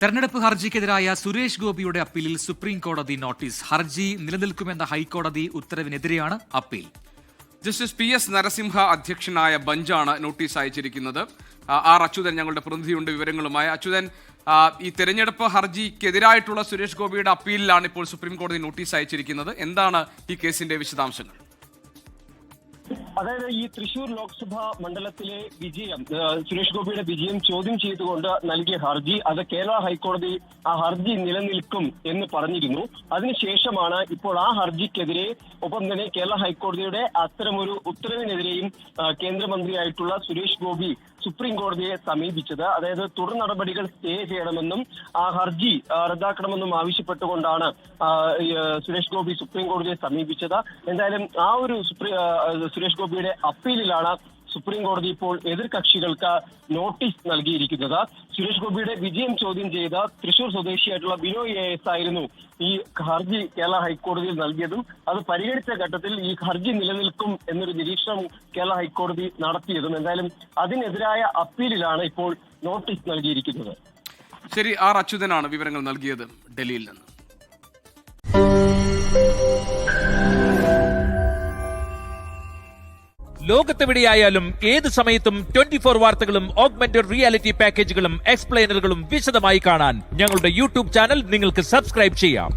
തെരഞ്ഞെടുപ്പ് ഹർജിക്കെതിരായ സുരേഷ് ഗോപിയുടെ അപ്പീലിൽ സുപ്രീം കോടതി നോട്ടീസ്. ഹർജി നിലനിൽക്കുമെന്ന ഹൈക്കോടതി ഉത്തരവിനെതിരെയാണ് അപ്പീൽ. ജസ്റ്റിസ് PS നരസിംഹ അധ്യക്ഷനായ ബഞ്ചാണ് നോട്ടീസ് അയച്ചിരിക്കുന്നത്. ആർ അച്യുതൻ ഞങ്ങളുടെ പ്രതിനിധിയുണ്ട് വിവരങ്ങളുമായി. അച്യുതൻ, ഈ തെരഞ്ഞെടുപ്പ് ഹർജിക്കെതിരായിട്ടുള്ള സുരേഷ് ഗോപിയുടെ അപ്പീലിലാണ് ഇപ്പോൾ സുപ്രീം കോടതി നോട്ടീസ് അയച്ചിരിക്കുന്നത്. എന്താണ് ഈ കേസിന്റെ വിശദാംശങ്ങൾ? അതായത് ഈ തൃശൂർ ലോക്സഭാ മണ്ഡലത്തിലെ വിജയം, സുരേഷ് ഗോപിയുടെ വിജയം ചോദ്യം ചെയ്തുകൊണ്ട് നൽകിയ ഹർജി, അത് കേരള ഹൈക്കോടതി ആ ഹർജി നിലനിൽക്കും എന്ന് പറഞ്ഞിരുന്നു. അതിനുശേഷമാണ് ഇപ്പോൾ ആ ഹർജിക്കെതിരെ ഒപ്പം തന്നെ കേരള ഹൈക്കോടതിയുടെ അത്തരമൊരു ഉത്തരവിനെതിരെയും കേന്ദ്രമന്ത്രിയായിട്ടുള്ള സുരേഷ് ഗോപി സുപ്രീം കോടതിയെ സമീപിച്ചത്. അതായത് തുടർ നടപടികൾ സ്റ്റേ ചെയ്യണമെന്നും ആ ഹർജി റദ്ദാക്കണമെന്നും ആവശ്യപ്പെട്ടുകൊണ്ടാണ് സുരേഷ് ഗോപി സുപ്രീം കോടതിയെ സമീപിച്ചത്. എന്തായാലും ആ ഒരു സുരേഷ് ഗോപിയുടെ അപ്പീലിലാണ് സുപ്രീം കോടതി ഇപ്പോൾ എതിർകക്ഷികൾക്ക് നോട്ടീസ് നൽകിയിരിക്കുന്നത്. സുരേഷ് ഗോപിയുടെ വിജയം ചോദ്യം ചെയ്ത തൃശൂർ സ്വദേശിയായിട്ടുള്ള ബിനോയ് AS ആയിരുന്നു ഈ ഹർജി കേരള ഹൈക്കോടതിയിൽ നൽകിയതും. അത് പരിഗണിച്ച ഘട്ടത്തിൽ ഈ ഹർജി നിലനിൽക്കും എന്നൊരു നിരീക്ഷണം കേരള ഹൈക്കോടതി നടത്തിയതും. എന്തായാലും അതിനെതിരായ അപ്പീലിലാണ് ഇപ്പോൾ നോട്ടീസ് നൽകിയിരിക്കുന്നത്. ശരി, ആർ അച്യുതനാണ് വിവരങ്ങൾ നൽകിയത് ഡൽഹിയിൽ നിന്ന്. ലോകത്തെവിടെയായാലും ഏത് സമയത്തും 24 വാർത്തകളും ഓഗ്മെന്റഡ് റിയാലിറ്റി പാക്കേജുകളും എക്സ്പ്ലെയിനറുകളും വിശദമായി കാണാൻ ഞങ്ങളുടെ യൂട്യൂബ് ചാനൽ നിങ്ങൾക്ക് സബ്സ്ക്രൈബ് ചെയ്യാം.